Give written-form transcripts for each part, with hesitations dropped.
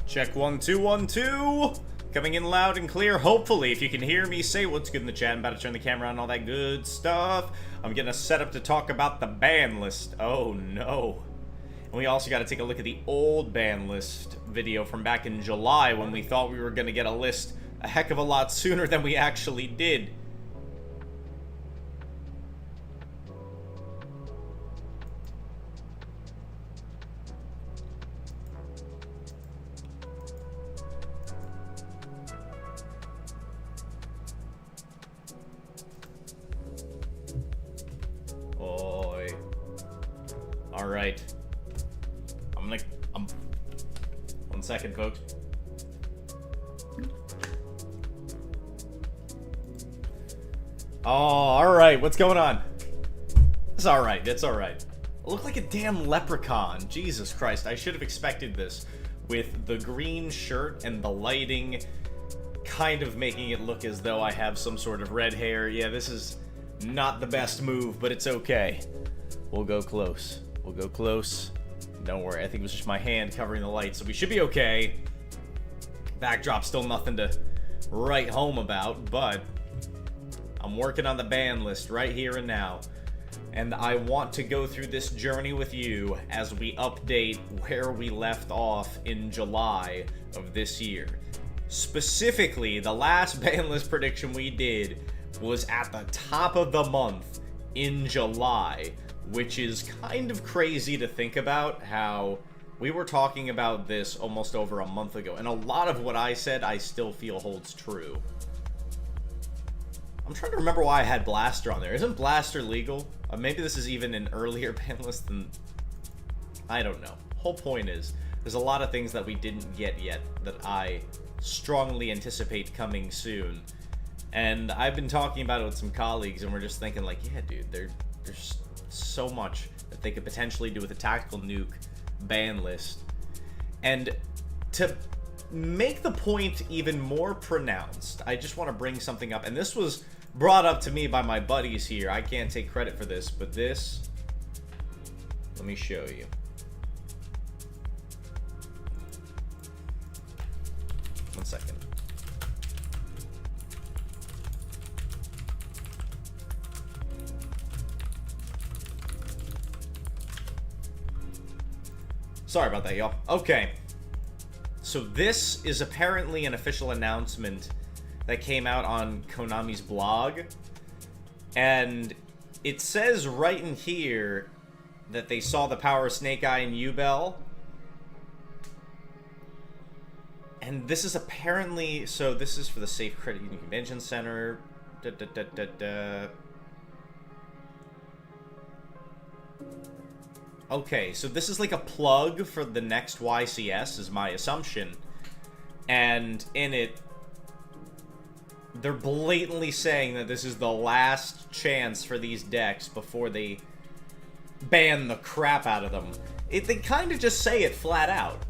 Check 1 2 1 2. Coming in loud and clear. Hopefully, if you can hear me, say what's good in the chat. I'm about to turn the camera on and all that good stuff. I'm getting us set up to talk about the ban list. Oh no. And we also got to take a look at the old ban list video from back in July when we thought we were going to get a list a heck of a lot sooner than we actually did. Oi. Alright. One second, folks. Oh, alright, what's going on? It's alright, it's alright. I look like a damn leprechaun. Jesus Christ, I should have expected this. With the green shirt and the lighting kind of making it look as though I have some sort of red hair. Yeah, this is not the best move, but it's okay. We'll go close. We'll go close. Don't worry, I think it was just my hand covering the light, so we should be okay. Backdrop still nothing to write home about, but I'm working on the ban list right here and now. And I want to go through this journey with you as we update where we left off in July of this year. Specifically, the last ban list prediction we did was at the top of the month in July, which is kind of crazy to think about how we were talking about this almost over a month ago, and a lot of what I said I still feel holds true. I'm trying to remember why I had Blaster on there. Isn't Blaster legal? Maybe this is even an earlier ban list than... I don't know. Whole point is, there's a lot of things that we didn't get yet that I strongly anticipate coming soon. And I've been talking about it with some colleagues, and we're just thinking like, yeah, dude, there's so much that they could potentially do with a tactical nuke ban list. And to make the point even more pronounced, I just want to bring something up, and this was brought up to me by my buddies here. I can't take credit for this, but this, let me show you. One second. Sorry about that, y'all. Okay. So this is apparently an official announcement that came out on Konami's blog. And it says right in here that they saw the power of Snake Eye and YuGiOh. And this is apparently... So this is for the Safe Credit Union Convention Center. Okay, so this is like a plug for the next YCS, is my assumption. And in it, they're blatantly saying that this is the last chance for these decks before they ban the crap out of them. They kind of just say it flat out.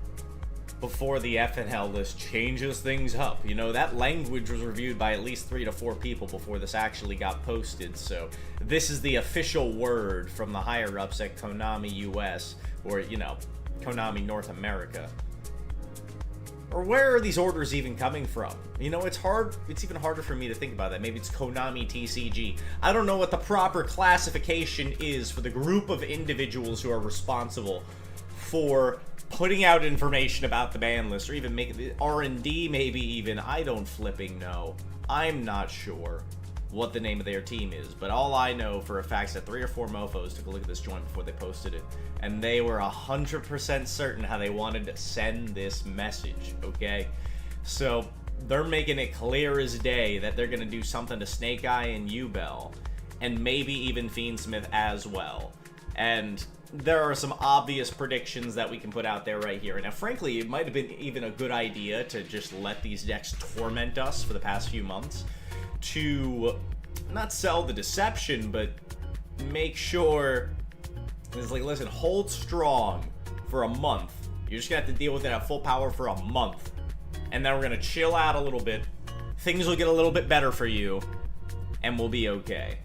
Before the FNL list changes things up. You know, that language was reviewed by at least 3 to 4 people before this actually got posted, so this is the official word from the higher-ups at Konami US, or, you know, Konami North America. Or where are these orders even coming from? You know, it's even harder for me to think about that. Maybe it's Konami TCG. I don't know what the proper classification is for the group of individuals who are responsible for putting out information about the ban list, or even making R&D, maybe even. I don't flipping know. I'm not sure what the name of their team is, but all I know for a fact is that 3 or 4 mofos took a look at this joint before they posted it, and they were 100% certain how they wanted to send this message, okay? So they're making it clear as day that they're going to do something to Snake Eye and YuGiOh, and maybe even Fiendsmith as well. And there are some obvious predictions that we can put out there right here. Now, frankly, it might have been even a good idea to just let these decks torment us for the past few months to not sell the deception, but make sure it's like, listen, hold strong for a month. You're just gonna have to deal with it at full power for a month, and then we're gonna chill out a little bit. Things will get a little bit better for you, and we'll be okay.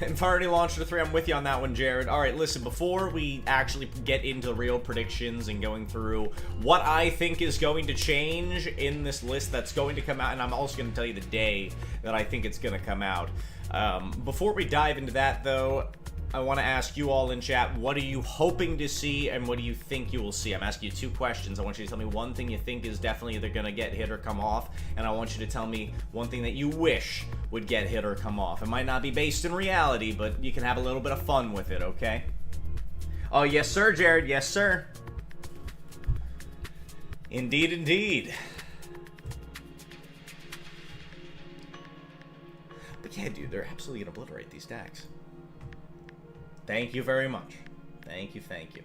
Infinity Launcher 3, I'm with you on that one, Jared. Alright, listen, before we actually get into real predictions and going through what I think is going to change in this list that's going to come out, and I'm also going to tell you the day that I think it's going to come out. Before we dive into that, though, I want to ask you all in chat, what are you hoping to see and what do you think you will see? I'm asking you 2 questions. I want you to tell me one thing you think is definitely either going to get hit or come off, and I want you to tell me one thing that you wish would get hit or come off. It might not be based in reality, but you can have a little bit of fun with it, okay? Oh, yes, sir, Jared. Yes, sir. Indeed, indeed. But yeah, dude, they're absolutely going to obliterate these decks. Thank you very much. Thank you, thank you.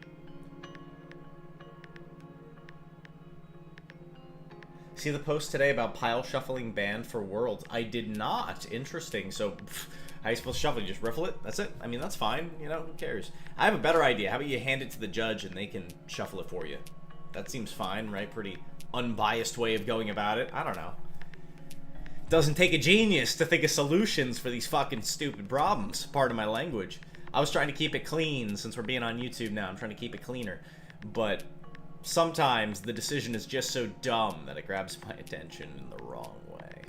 See the post today about pile shuffling banned for Worlds? I did not. Interesting. So, how are you supposed to shuffle? You just riffle it? That's it? I mean, that's fine. You know, who cares? I have a better idea. How about you hand it to the judge and they can shuffle it for you? That seems fine, right? Pretty unbiased way of going about it. I don't know. Doesn't take a genius to think of solutions for these fucking stupid problems. Pardon my language. I was trying to keep it clean since we're being on YouTube now. I'm trying to keep it cleaner. But sometimes the decision is just so dumb that it grabs my attention in the wrong way.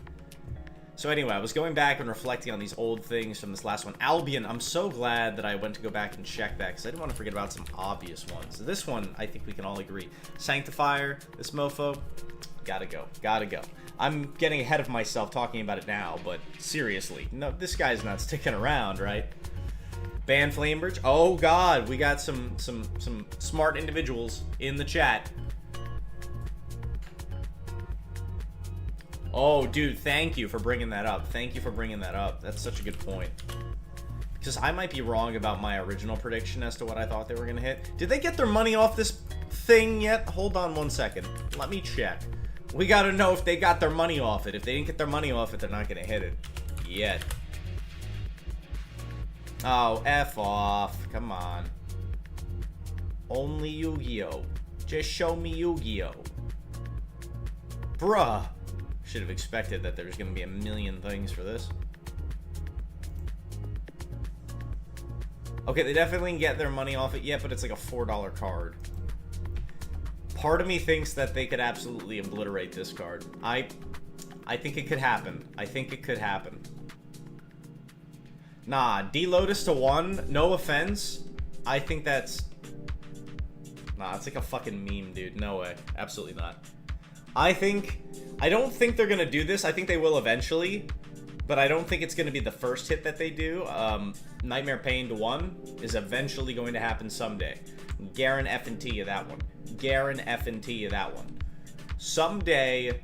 So anyway, I was going back and reflecting on these old things from this last one. Albion, I'm so glad that I went to go back and check that because I didn't want to forget about some obvious ones. This one, I think we can all agree. Sanctifier, this mofo, gotta go. Gotta go. I'm getting ahead of myself talking about it now, but seriously, no, this guy's not sticking around, right? Ban Flamebridge. Oh god, we got some smart individuals in the chat. Oh, dude, thank you for bringing that up. Thank you for bringing that up. That's such a good point. Because I might be wrong about my original prediction as to what I thought they were going to hit. Did they get their money off this thing yet? Hold on one second. Let me check. We got to know if they got their money off it. If they didn't get their money off it, they're not going to hit it yet. Oh, F off. Come on. Only YuGiOh. Just show me YuGiOh. Bruh. Should have expected that there's going to be a million things for this. Okay, they definitely can get their money off it yet, but it's like a $4 card. Part of me thinks that they could absolutely obliterate this card. I think it could happen. I think it could happen. Nah, D-Lotus to 1, no offense. I think that's... Nah, it's like a fucking meme, dude. No way. Absolutely not. I don't think they're gonna do this. I think they will eventually, but I don't think it's gonna be the first hit that they do. Nightmare Pain to 1 is eventually going to happen someday. Garen F&T you that one. Garen F&T you that one. Someday,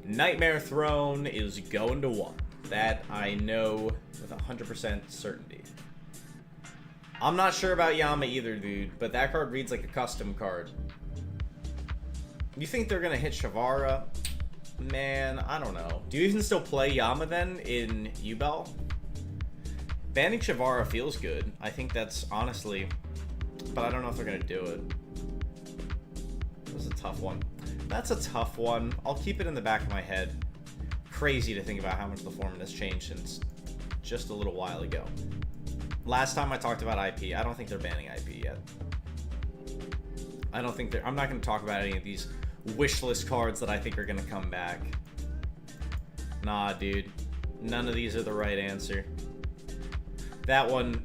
Nightmare Throne is going to 1. That I know with 100% certainty. I'm not sure about Yama either, dude, but that card reads like a custom card. You think they're gonna hit Shavara? Man, I don't know. Do you even still play Yama then in Yubel? Banning Shavara feels good. I think that's honestly, but I don't know if they're gonna do it. That's a tough one. That's a tough one. I'll keep it in the back of my head. Crazy to think about how much the format has changed since just a little while ago. Last time I talked about IP, I don't think they're banning IP yet. I don't think they're... I'm not going to talk about any of these wish list cards that I think are going to come back. Nah, dude. None of these are the right answer. That one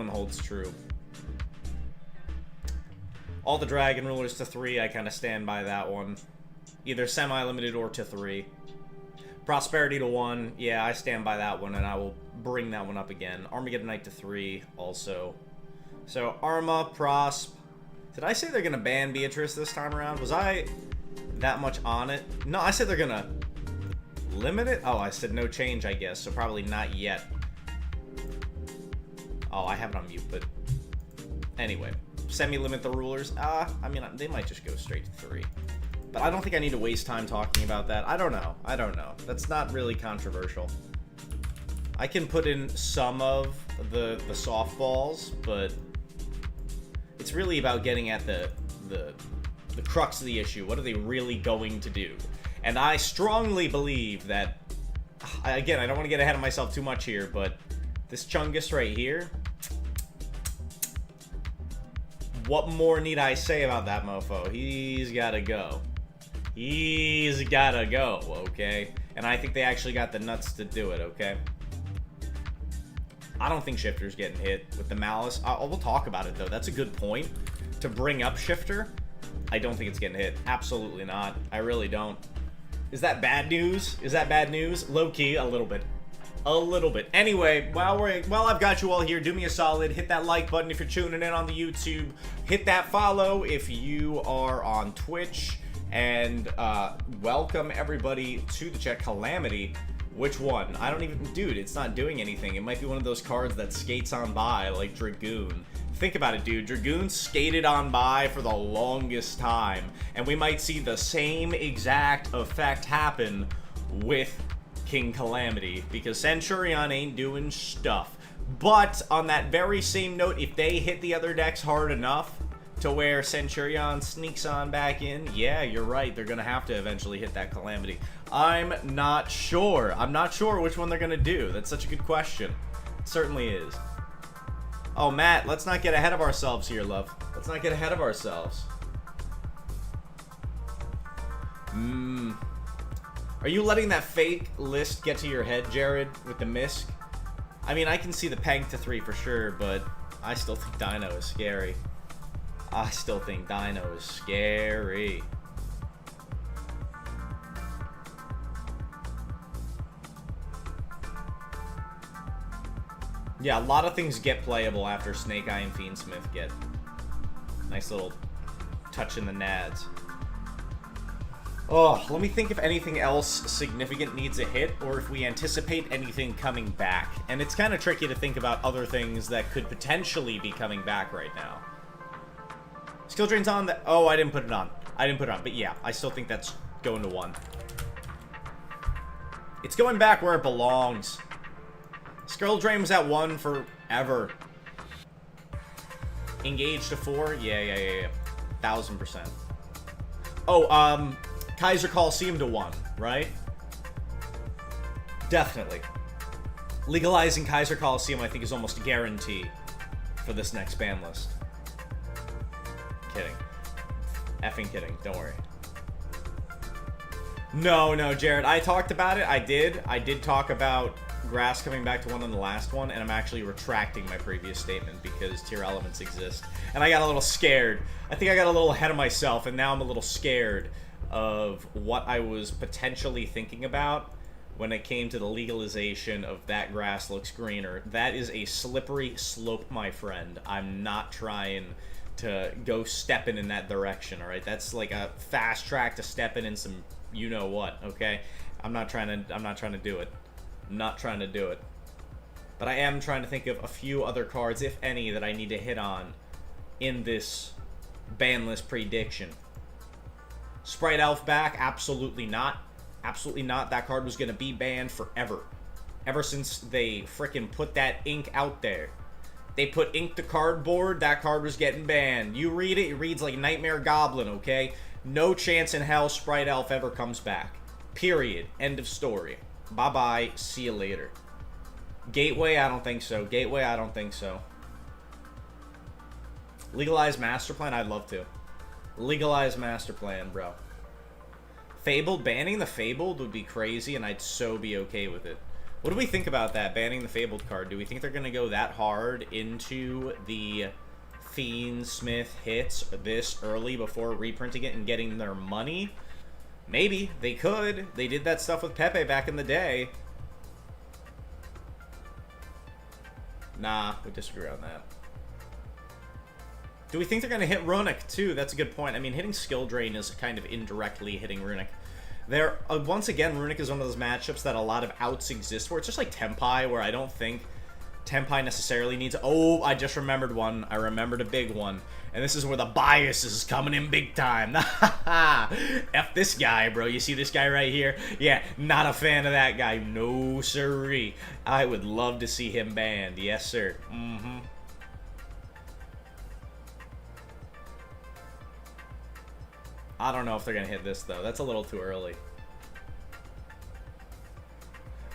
holds true. All the Dragon Rulers to 3, I kind of stand by that one. Either semi-limited or to 3. Prosperity to 1, yeah, I stand by that one, and I will bring that one up again. Armageddon Knight to 3, also. So, Arma, Prosp. Did I say they're going to ban Beatrice this time around? Was I that much on it? No, I said they're going to limit it? Oh, I said no change, I guess, so probably not yet. Oh, I have it on mute, but... Anyway, semi-limit the rulers. I mean, they might just go straight to 3. But I don't think I need to waste time talking about that. I don't know. I don't know. That's not really controversial. I can put in some of the softballs, but it's really about getting at the crux of the issue. What are they really going to do? And I strongly believe that, again, I don't want to get ahead of myself too much here, but This Chungus right here. What more need I say about that mofo? He's gotta go. He's gotta go, okay? And I think they actually got the nuts to do it, okay? I don't think Shifter's getting hit with the Malice. We'll talk about it, though. That's a good point to bring up Shifter. I don't think it's getting hit. Absolutely not. I really don't. Is that bad news? Is that bad news? Low-key, a little bit. A little bit. Anyway, while I've got you all here, do me a solid. Hit that like button if you're tuning in on the YouTube. Hit that follow if you are on Twitch. And welcome everybody to the chat. Calamity. Which one? I don't even... Dude, it's not doing anything. It might be one of those cards that skates on by, like Dragoon. Think about it, dude. Dragoon skated on by for the longest time. And we might see the same exact effect happen with King Calamity, because Centurion ain't doing stuff. But on that very same note, if they hit the other decks hard enough to where Centurion sneaks on back in, yeah, you're right. They're going to have to eventually hit that Calamity. I'm not sure. I'm not sure which one they're going to do. That's such a good question. It certainly is. Oh, Matt, let's not get ahead of ourselves here, love. Let's not get ahead of ourselves. Are you letting that fake list get to your head, Jared, with the Misk? I mean, I can see the Peng to 3 for sure, but I still think Dino is scary. I still think Dino is scary. Yeah, a lot of things get playable after Snake Eye and Fiendsmith get nice little touch in the nads. Oh, let me think if anything else significant needs a hit, or if we anticipate anything coming back. And it's kind of tricky to think about other things that could potentially be coming back right now. Skill Drain's on the... Oh, I didn't put it on. I didn't put it on. But yeah, I still think that's going to 1. It's going back where it belongs. Skill Drain was at 1 forever. Engage to 4? Yeah. 1000%. Oh, Kaiser Coliseum to 1, right? Definitely. Legalizing Kaiser Coliseum, I think, is almost a guarantee for this next ban list. Kidding. Effing kidding. Don't worry. No, Jared. I talked about it. I did talk about grass coming back to 1 on the last one, and I'm actually retracting my previous statement because tier elements exist. And I got a little scared. I think I got a little ahead of myself, and now I'm a little scared of what I was potentially thinking about when it came to the legalization of that grass looks greener. That is a slippery slope, my friend. I'm not trying to go stepping in that direction, all right? That's like a fast track to stepping in some you-know-what, okay? I'm not trying to do it. I'm not trying to do it. But I am trying to think of a few other cards, if any, that I need to hit on in this ban list prediction. Sprite Elf back? Absolutely not. Absolutely not. That card was going to be banned forever. Ever since they frickin' put that ink out there. They put ink to cardboard, that card was getting banned. You read it, it reads like Nightmare Goblin, okay? No chance in hell Sprite Elf ever comes back. Period. End of story. Bye-bye. See you later. Gateway? I don't think so. Gateway? I don't think so. Legalize Master Plan? I'd love to. Legalize Master Plan, bro. Fabled? Banning the Fabled would be crazy, and I'd so be okay with it. What do we think about that, banning the Fabled card? Do we think they're going to go that hard into the Fiendsmith hits this early before reprinting it and getting their money? Maybe. They could. They did that stuff with Pepe back in the day. Nah, we disagree on that. Do we think they're going to hit Runic, too? That's a good point. I mean, hitting Skill Drain is kind of indirectly hitting Runic. There, once again, Runic is one of those matchups that a lot of outs exist for. It's just like Tempai, where I don't think Tempai necessarily needs... Oh, I just remembered one. I remembered a big one. And this is where the bias is coming in big time. F this guy, bro. You see this guy right here? Yeah, not a fan of that guy. No, sirree. I would love to see him banned. Yes, sir. Mm-hmm. I don't know if they're going to hit this, though. That's a little too early.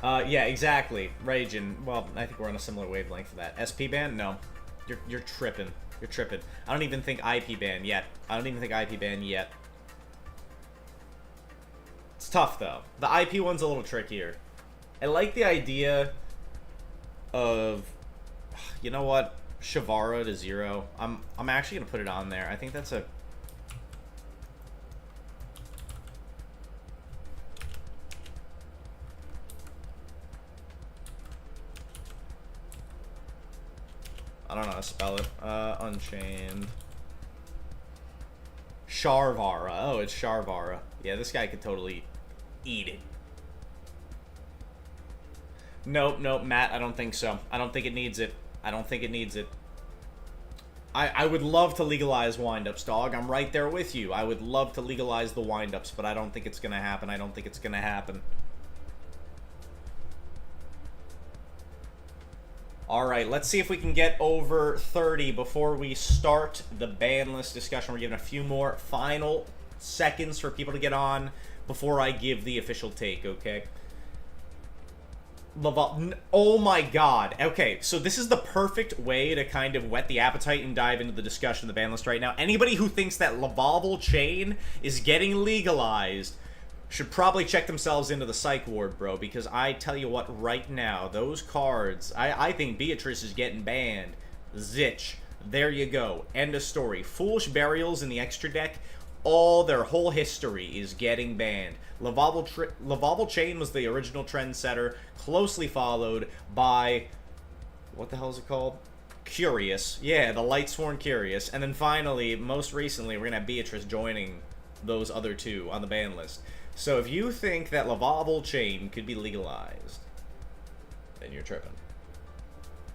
Yeah, exactly. Raging. Well, I think we're on a similar wavelength for that. SP ban? No. You're tripping. You're tripping. I don't even think IP ban yet. I don't even think IP ban yet. It's tough, though. The IP one's a little trickier. I like the idea of... You know what? Shavara to 0. I'm actually going to put it on there. I think that's a... I don't know how to spell it. Unchained. Sharvara. Oh, it's Sharvara. Yeah, this guy could totally eat it. Nope, nope, Matt, I don't think so. I don't think it needs it. I don't think it needs it. I would love to legalize windups, dog. I'm right there with you. I would love to legalize the windups, but I don't think it's gonna happen. I don't think it's gonna happen. Alright, let's see if we can get over 30 before we start the ban list discussion. We're giving a few more final seconds for people to get on before I give the official take, okay? Oh my god. Okay, so this is the perfect way to kind of whet the appetite and dive into the discussion of the ban list right now. Anybody who thinks that Lavalval Chain is getting legalized should probably check themselves into the psych ward, bro, because I tell you what, right now, those cards, I think Beatrice is getting banned. Zitch. There you go. End of story. Foolish Burials in the extra deck, all their whole history is getting banned. Lavalval Chain was the original trendsetter, closely followed by, what the hell is it called? Curious. Yeah, the Lightsworn Curious. And then finally, most recently, we're going to have Beatrice joining those other two on the ban list. So if you think that Lavalval Chain could be legalized, then you're tripping.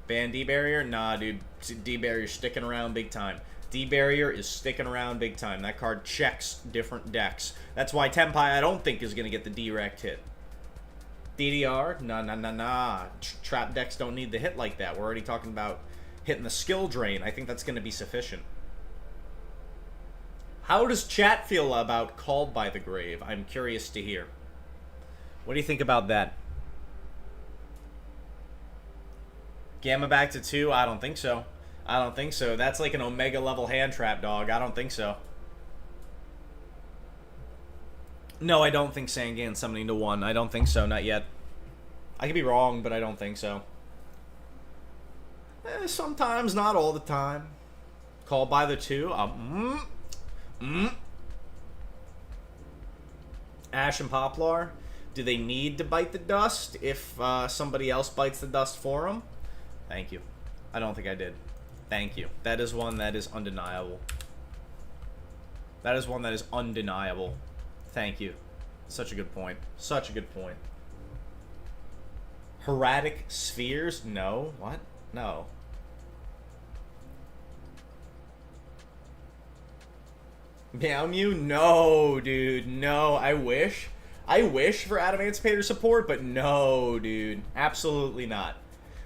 Ban D-Barrier? Nah, dude. D-Barrier's sticking around big time. D-Barrier is sticking around big time. That card checks different decks. That's why Tenpai, I don't think, is going to get the direct hit. DDR? Nah. Trap decks don't need the hit like that. We're already talking about hitting the skill drain. I think that's going to be sufficient. How does chat feel about Called by the Grave? I'm curious to hear. What do you think about that? Gamma back to 2? I don't think so. I don't think so. That's like an Omega level hand trap, dog. I don't think so. No, I don't think Sangan summoning to 1. I don't think so. Not yet. I could be wrong, but I don't think so. Sometimes, not all the time. Called by the 2? Ash and Poplar, do they need to bite the dust if somebody else bites the dust for them? Thank you. I don't think I did. Thank you. That is one that is undeniable. That is one that is undeniable. Thank you. Such a good point. Such a good point. Heradic Spheres? No. What? No. Meow Mew? No, dude. No, I wish. I wish for Adamancipator support, but no, dude. Absolutely not.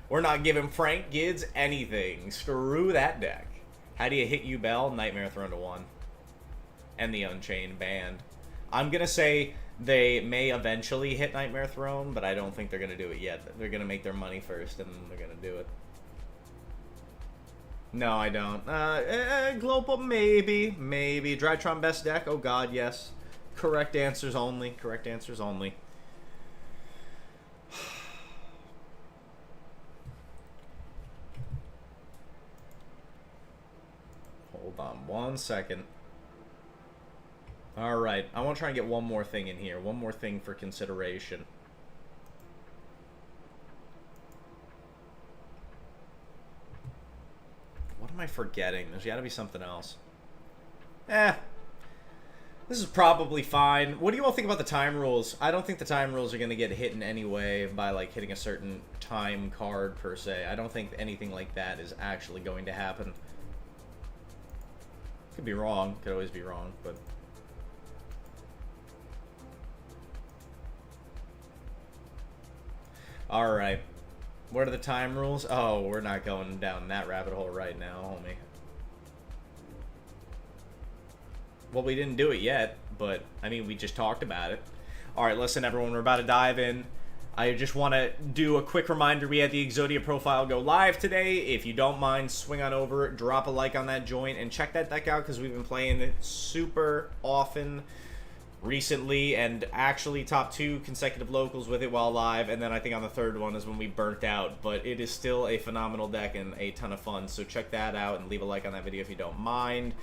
We're not giving Frank Gids anything. Screw that deck. How do you hit you, Bell? Nightmare Throne to 1. And the Unchained banned. I'm going to say they may eventually hit Nightmare Throne, but I don't think they're going to do it yet. They're going to make their money first, and then they're going to do it. No, I don't. Global, maybe. Maybe. Drytron best deck? Oh, God, yes. Correct answers only. Correct answers only. Hold on 1 second. Alright, I want to try and get one more thing in here. One more thing for consideration. What am I forgetting? There's got to be something else. This is probably fine. What do you all think about the time rules? I don't think the time rules are going to get hit in any way by, like, hitting a certain time card, per se. I don't think anything like that is actually going to happen. Could be wrong. Could always be wrong, but... Alright. What are the time rules? Oh, we're not going down that rabbit hole right now, homie. Well, we didn't do it yet, but, I mean, we just talked about it. Alright, listen, everyone, we're about to dive in. I just want to do a quick reminder, we had the YuGiOh profile go live today. If you don't mind, swing on over, drop a like on that joint, and check that deck out because we've been playing it super often recently, and actually top 2 consecutive locals with it while live, and then I think on the third one is when we burnt out. But it is still a phenomenal deck and a ton of fun, so check that out and leave a like on that video if you don't mind.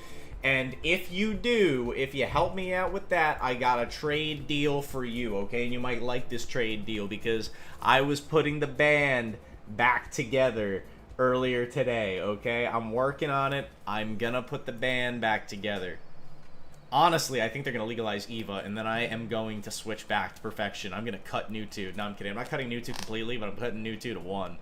And if you do, if you help me out with that, I got a trade deal for you, okay? And you might like this trade deal because I was putting the band back together earlier today, okay? I'm working on it. I'm gonna put the band back together. Honestly, I think they're going to legalize EVA, and then I am going to switch back to Perfection. I'm going to cut Mewtwo. No, I'm kidding. I'm not cutting Mewtwo completely, but I'm cutting Mewtwo to 1.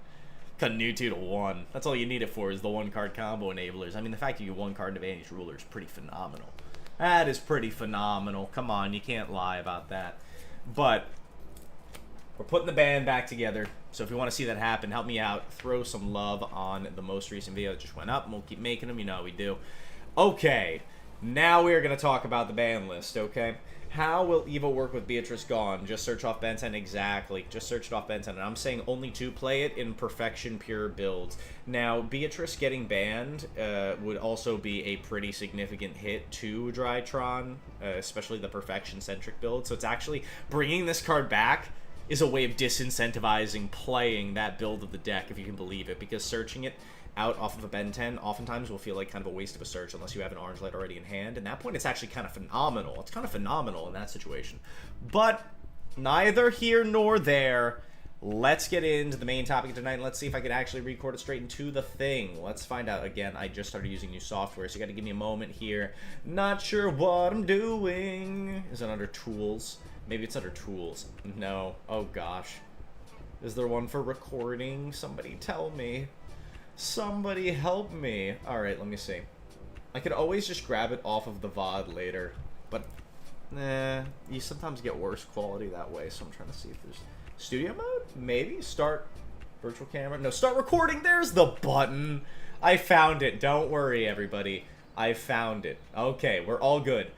Cutting Mewtwo to 1. That's all you need it for, is the 1-card combo enablers. I mean, the fact you get 1-card advantage ruler is pretty phenomenal. That is pretty phenomenal. Come on, you can't lie about that. But we're putting the band back together, so if you want to see that happen, help me out. Throw some love on the most recent video that just went up, and we'll keep making them. You know how we do. Okay. Now we are going to talk about the ban list, okay? How will EVA work with Beatrice gone? Just search off Ben 10, exactly. Just search it off Ben 10, and I'm saying only to play it in Perfection Pure builds. Now, Beatrice getting banned would also be a pretty significant hit to Drytron, especially the Perfection-centric build. So it's actually bringing this card back is a way of disincentivizing playing that build of the deck, if you can believe it, because searching it out off of a Ben 10 oftentimes will feel like kind of a waste of a search unless you have an orange light already in hand. At that point, it's actually kind of phenomenal. It's kind of phenomenal in that situation. But neither here nor there. Let's get into the main topic tonight, and let's see if I can actually record it straight into the thing. Let's find out. Again, I just started using new software, so you got to give me a moment here. Not sure what I'm doing. Is it under Tools? Maybe it's under Tools. No. Oh, gosh. Is there one for recording? Somebody tell me. Somebody help me. Alright, let me see. I could always just grab it off of the VOD later, but you sometimes get worse quality that way, so I'm trying to see if there's studio mode? Maybe? Start virtual camera? No, start recording! There's the button! I found it. Don't worry, everybody. I found it. Okay, we're all good.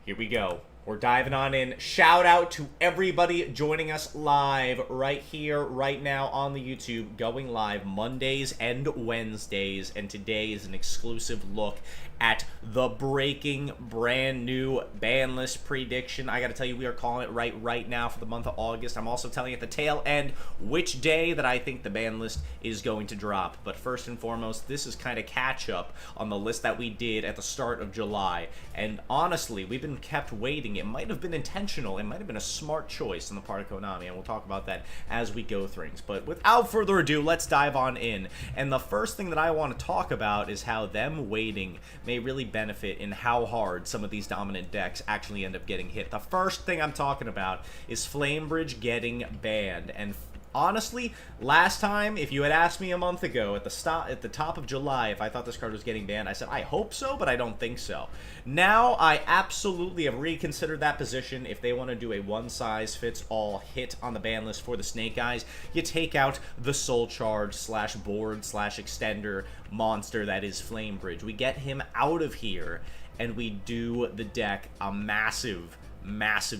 Here we go. We're diving on in. Shout out to everybody joining us live right here, right now on the YouTube, going live Mondays and Wednesdays, and today is an exclusive look at the breaking brand new ban list prediction. I gotta tell you, we are calling it right now for the month of August. I'm also telling you at the tail end which day that I think the ban list is going to drop. But first and foremost, this is kind of catch up on the list that we did at the start of July. And honestly, we've been kept waiting. It might have been intentional. It might have been a smart choice on the part of Konami, and we'll talk about that as we go through things. But without further ado, let's dive on in. And the first thing that I want to talk about is how them waiting may really benefit in how hard some of these dominant decks actually end up getting hit. The first thing I'm talking about is Flamebridge getting banned. And honestly, last time, if you had asked me a month ago at the top of July if I thought this card was getting banned, I said I hope so, but I don't think so. Now I absolutely have reconsidered that position. If they want to do a one-size-fits-all hit on the ban list for the Snake Eyes, you take out the Soul Charge / board / extender monster that is Flamebridge. We get him out of here, and we do the deck a massive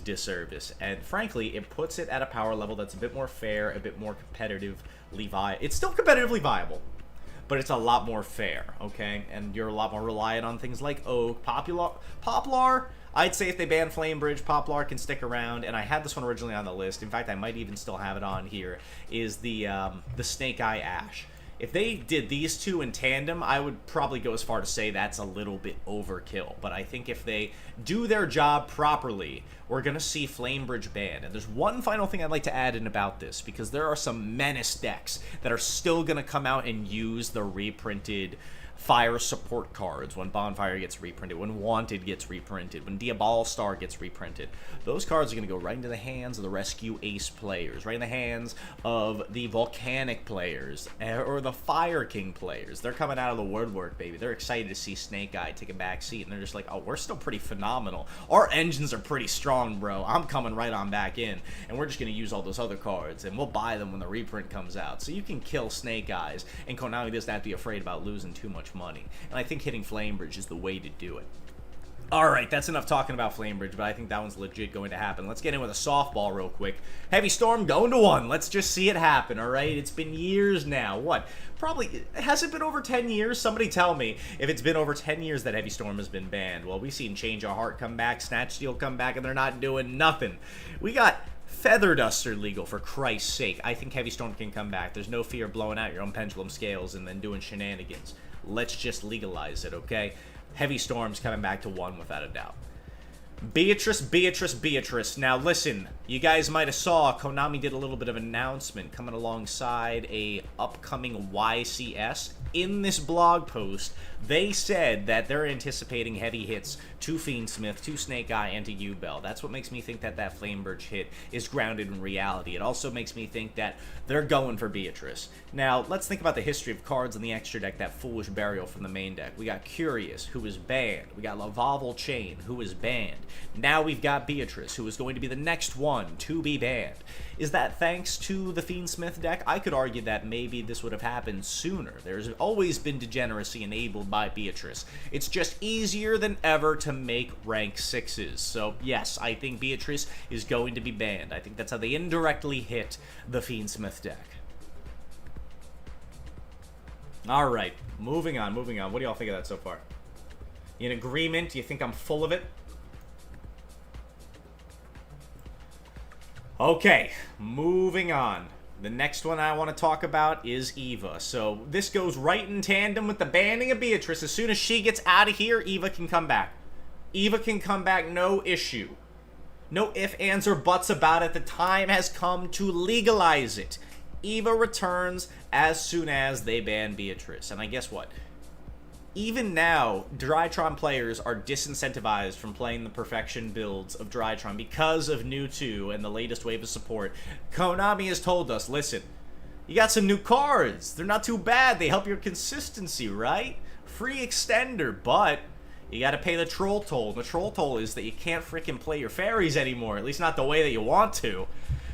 disservice, and frankly it puts it at a power level that's a bit more fair, a bit more competitively viable. It's still competitively viable, but it's a lot more fair, okay? And you're a lot more reliant on things like Oak, Poplar. I'd say if they ban Flamebridge, Poplar can stick around, and I had this one originally on the list. In fact, I might even still have it on here, is the Snake Eye Ash. If they did these two in tandem, I would probably go as far to say that's a little bit overkill. But I think if they do their job properly, we're going to see Flamebridge banned. And there's one final thing I'd like to add in about this, because there are some menace decks that are still going to come out and use the reprinted fire support cards when Bonfire gets reprinted, when Wanted gets reprinted, when Diabolstar gets reprinted. Those cards are going to go right into the hands of the Rescue Ace players, right in the hands of the Volcanic players, or the Fire King players. They're coming out of the woodwork, baby. They're excited to see Snake Eye take a back seat, and they're just like, oh, we're still pretty phenomenal. Our engines are pretty strong, bro. I'm coming right on back in, and we're just going to use all those other cards, and we'll buy them when the reprint comes out. So you can kill Snake Eyes, and Konami doesn't have to be afraid about losing too much money. And I think hitting Flamebridge is the way to do it. Alright, that's enough talking about Flamebridge, but I think that one's legit going to happen. Let's get in with a softball real quick. Heavy Storm going to 1. Let's just see it happen, alright? It's been years now. What? Probably, has it been over 10 years? Somebody tell me if it's been over 10 years that Heavy Storm has been banned. Well, we've seen Change of Heart come back, Snatch Steel come back, and they're not doing nothing. We got Feather Duster legal, for Christ's sake. I think Heavy Storm can come back. There's no fear of blowing out your own Pendulum Scales and then doing shenanigans. Let's just legalize it, okay? Heavy Storm's coming back to 1 without a doubt. Beatrice, Beatrice, Beatrice. Now listen, you guys might have saw Konami did a little bit of an announcement coming alongside a upcoming YCS. In this blog post, they said that they're anticipating heavy hits to Fiendsmith, to Snake Eye, and to YuGiOh. That's what makes me think that that Flamebridge hit is grounded in reality. It also makes me think that they're going for Beatrice. Now, let's think about the history of cards in the extra deck, that Foolish Burial from the main deck. We got Curious, who was banned. We got Lavalval Chain, who was banned. Now we've got Beatrice, who is going to be the next one to be banned. Is that thanks to the Fiendsmith deck? I could argue that maybe this would have happened sooner. There's always been degeneracy enabled by Beatrice. It's just easier than ever to make rank 6s. So yes, I think Beatrice is going to be banned. I think that's how they indirectly hit the Fiendsmith deck. Alright, moving on, moving on. What do y'all think of that so far? In agreement? Do you think I'm full of it? Okay, moving on. The next one I want to talk about is Eva. So this goes right in tandem with the banning of Beatrice. As soon as she gets out of here, Eva can come back. Eva can come back, no issue. No ifs, ands, or buts about it. The time has come to legalize it. Eva returns as soon as they ban Beatrice. And I guess what? Even now, Drytron players are disincentivized from playing the perfection builds of Drytron because of New 2 and the latest wave of support. Konami has told us, listen, you got some new cards. They're not too bad. They help your consistency, right? Free extender, but you got to pay the troll toll. The troll toll is that you can't freaking play your fairies anymore, at least not the way that you want to.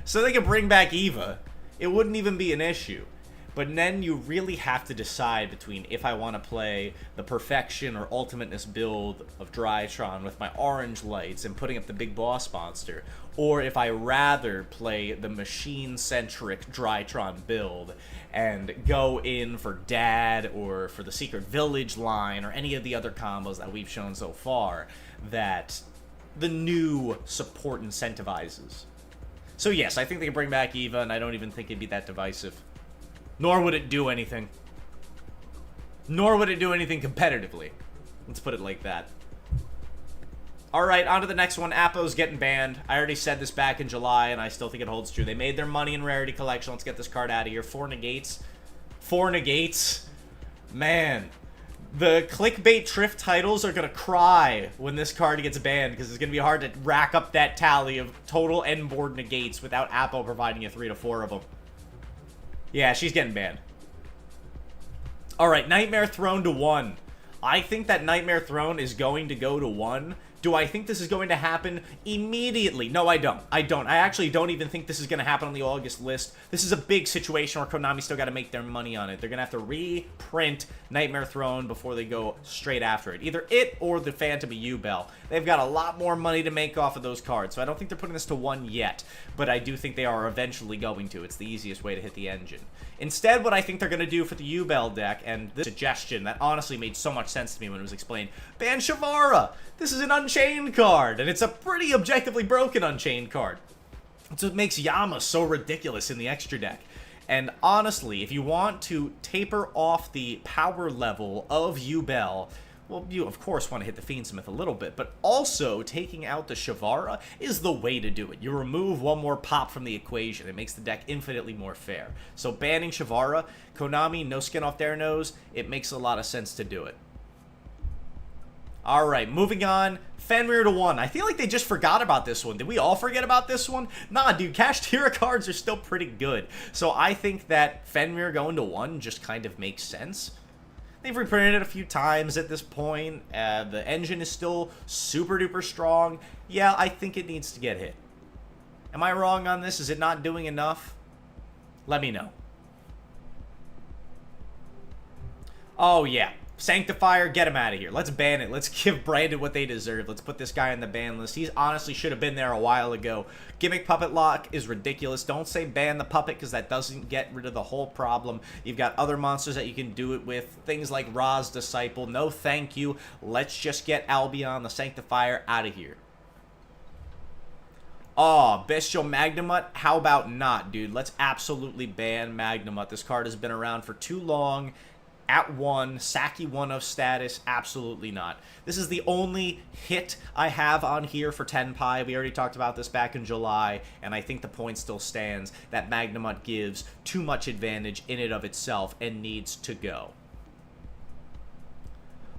So they can bring back Eva. It wouldn't even be an issue. But then you really have to decide between if I want to play the perfection or ultimateness build of Drytron with my orange lights and putting up the big boss monster, or if I rather play the machine-centric Drytron build and go in for Dad or for the Secret Village line or any of the other combos that we've shown so far that the new support incentivizes. So yes, I think they can bring back Eva, and I don't even think it'd be that divisive. Nor would it do anything. Nor would it do anything competitively. Let's put it like that. Alright, on to the next one. Appo's getting banned. I already said this back in July, and I still think it holds true. They made their money in Rarity Collection. Let's get this card out of here. 4 negates. 4 negates. Man. The clickbait Trift titles are going to cry when this card gets banned, because it's going to be hard to rack up that tally of total end board negates without Appo providing you 3 to 4 of them. Yeah, she's getting banned. Alright, Nightmare Throne to 1. I think that Nightmare Throne is going to go to 1. Do I think this is going to happen immediately? No, I don't. I don't. I actually don't even think this is going to happen on the August list. This is a big situation where Konami still got to make their money on it. They're going to have to reprint Nightmare Throne before they go straight after it. Either it or the Phantom of YuBel. They've got a lot more money to make off of those cards, so I don't think they're putting this to 1 yet, but I do think they are eventually going to. It's the easiest way to hit the engine. Instead, what I think they're going to do for the YuBel deck, and this suggestion that honestly made so much sense to me when it was explained, ban Shavara! This is an Unchained card, and it's a pretty objectively broken Unchained card. That's what makes Yama so ridiculous in the extra deck. And honestly, if you want to taper off the power level of YuBel, well, you of course want to hit the Fiendsmith a little bit, but also taking out the Shavara is the way to do it. You remove one more pop from the equation. It makes the deck infinitely more fair. So banning Shavara, Konami, no skin off their nose, it makes a lot of sense to do it. Alright, moving on. Fenrir to 1. I feel like they just forgot about this one. Did we all forget about this one? Nah, dude, Kashtira cards are still pretty good. So I think that Fenrir going to 1 just kind of makes sense. They've reprinted it a few times at this point. The engine is still super duper strong. Yeah, I think it needs to get hit. Am I wrong on this? Is it not doing enough? Let me know. Oh, yeah. Sanctifier, get him out of here. Let's ban it. Let's give Brandon what they deserve. Let's put this guy on the ban list. He honestly should have been there a while ago. Gimmick Puppet Lock is ridiculous. Don't say ban the puppet, because that doesn't get rid of the whole problem. You've got other monsters that you can do it with. Things like Ra's Disciple. No thank you. Let's just get Albion, the Sanctifier, out of here. Oh, Bestial Magnemut? How about not, dude? Let's absolutely ban Magnemut. This card has been around for too long. At 1, Saki 1-of status, absolutely not. This is the only hit I have on here for Tenpai. We already talked about this back in July, and I think the point still stands that Magnemut gives too much advantage in and of itself and needs to go.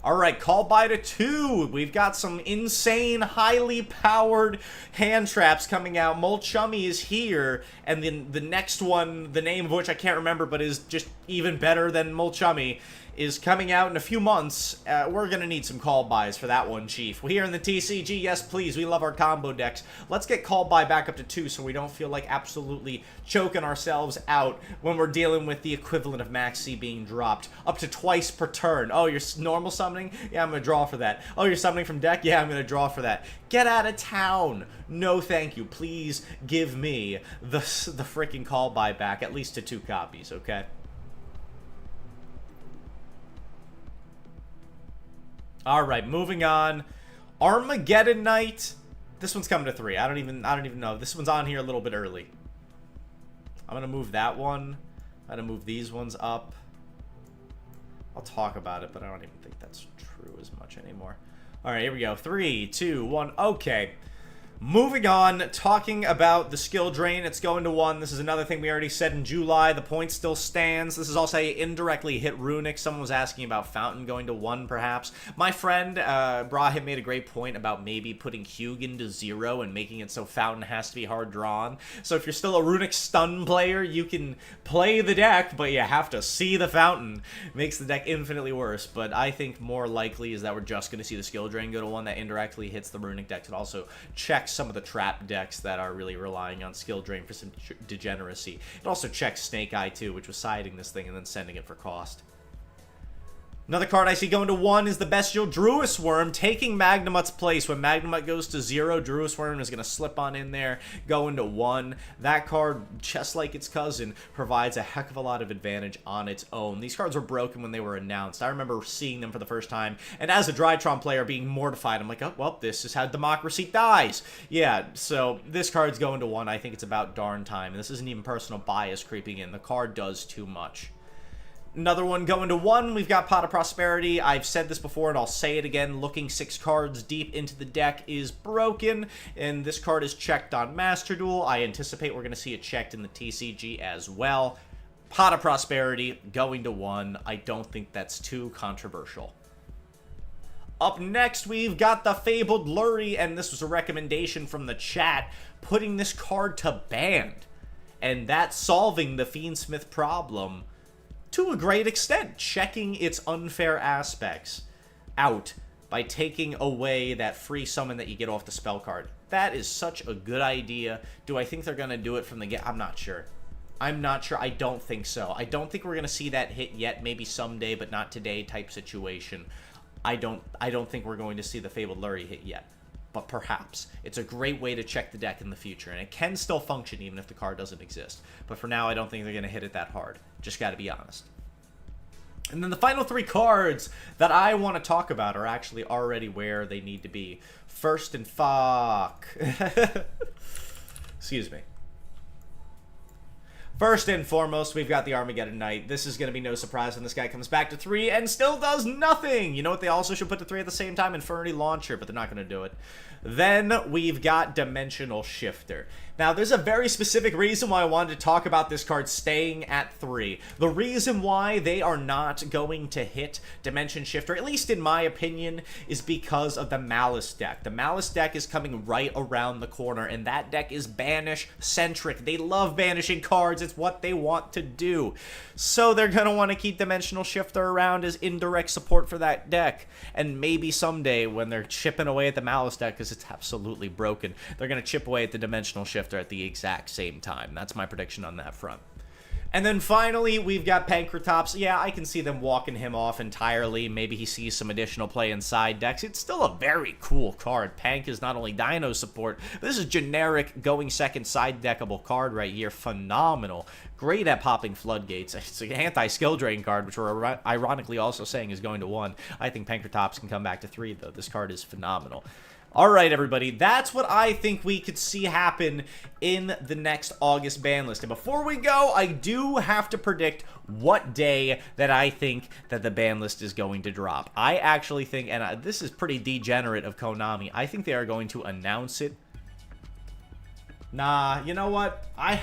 Alright, call by to 2. We've got some insane, highly powered hand traps coming out. Molchummy is here, and then the next one, the name of which I can't remember, but is just even better than Molchummy, is coming out in a few months. We're going to need some call buys for that one, Chief. We here in the TCG, yes please, we love our combo decks. Let's get call buy back up to 2 so we don't feel like absolutely choking ourselves out when we're dealing with the equivalent of Max C being dropped up to twice per turn. Oh, you're normal summoning? Yeah, I'm going to draw for that. Oh, you're summoning from deck? Yeah, I'm going to draw for that. Get out of town. No thank you. Please give me the freaking call buy back, at least to 2 copies, okay? Alright, moving on. Armageddon Knight. This one's coming to 3. I don't even know. This one's on here a little bit early. I'm gonna move that one. I'm gonna move these ones up. I'll talk about it, but I don't even think that's true as much anymore. Alright, here we go. 3, 2, 1. Okay. Moving on, talking about the skill drain, it's going to 1. This is another thing we already said in July. The point still stands. This is also a indirectly hit Runic. Someone was asking about Fountain going to 1, perhaps. My friend, Brahim, made a great point about maybe putting Hugin to 0 and making it so Fountain has to be hard drawn. So if you're still a Runic stun player, you can play the deck, but you have to see the Fountain. Makes the deck infinitely worse, but I think more likely is that we're just going to see the skill drain go to 1 that indirectly hits the Runic deck. It also checks some of the trap decks that are really relying on skill drain for some degeneracy. It also checks Snake Eye too, which was siding this thing and then sending it for cost. Another card I see going to 1 is the Bestial Druis Worm, taking Magnemut's place. When Magnemut goes to 0, Druis Worm is going to slip on in there, go into 1. That card, just like its cousin, provides a heck of a lot of advantage on its own. These cards were broken when they were announced. I remember seeing them for the first time, and as a Drytron player being mortified, I'm like, oh, well, this is how democracy dies. Yeah, so this card's going to 1. I think it's about darn time, and this isn't even personal bias creeping in. The card does too much. Another one going to 1, we've got Pot of Prosperity. I've said this before and I'll say it again. Looking 6 cards deep into the deck is broken, and this card is checked on Master Duel. I anticipate we're going to see it checked in the TCG as well. Pot of Prosperity going to 1. I don't think that's too controversial. Up next, we've got the Fabled Lurie, and this was a recommendation from the chat, putting this card to banned, and that's solving the Fiendsmith problem to a great extent, checking its unfair aspects out by taking away that free summon that you get off the spell card. That is such a good idea. Do I think they're going to do it from the get? I'm not sure. I'm not sure. I don't think so. I don't think we're going to see that hit yet. Maybe someday, but not today type situation. I don't think we're going to see the Fabled Lurie hit yet. But perhaps. It's a great way to check the deck in the future, and it can still function even if the card doesn't exist. But for now, I don't think they're going to hit it that hard. Just got to be honest. And then the final 3 cards that I want to talk about are actually already where they need to be. First and fuck. Excuse me. First and foremost, we've got the Armageddon Knight. This is going to be no surprise when this guy comes back to 3 and still does nothing. You know what they also should put to 3 at the same time? Infernity Launcher, but they're not going to do it. Then we've got Dimensional Shifter. Now, there's a very specific reason why I wanted to talk about this card staying at 3. The reason why they are not going to hit Dimension Shifter, at least in my opinion, is because of the Malice deck. The Malice deck is coming right around the corner, and that deck is banish-centric. They love banishing cards. It's what they want to do. So they're going to want to keep Dimensional Shifter around as indirect support for that deck. And maybe someday when they're chipping away at the Malice deck, because it's absolutely broken, they're going to chip away at the Dimensional Shifter at the exact same time. That's my prediction on that front. And then finally, we've got Pankratops. Yeah, I can see them walking him off entirely. Maybe he sees some additional play in side decks. It's still a very cool card. Pank is not only Dino support, but this is generic going second side deckable card right here. Phenomenal. Great at popping floodgates. It's an anti-skill drain card, which we're ironically also saying is going to 1. I think Pankratops can come back to 3, though. This card is phenomenal. All right, everybody, that's what I think we could see happen in the next August ban list. And before we go, I do have to predict what day that I think that the ban list is going to drop. I actually think, and this is pretty degenerate of Konami, I think they are going to announce it. Nah, you know what? I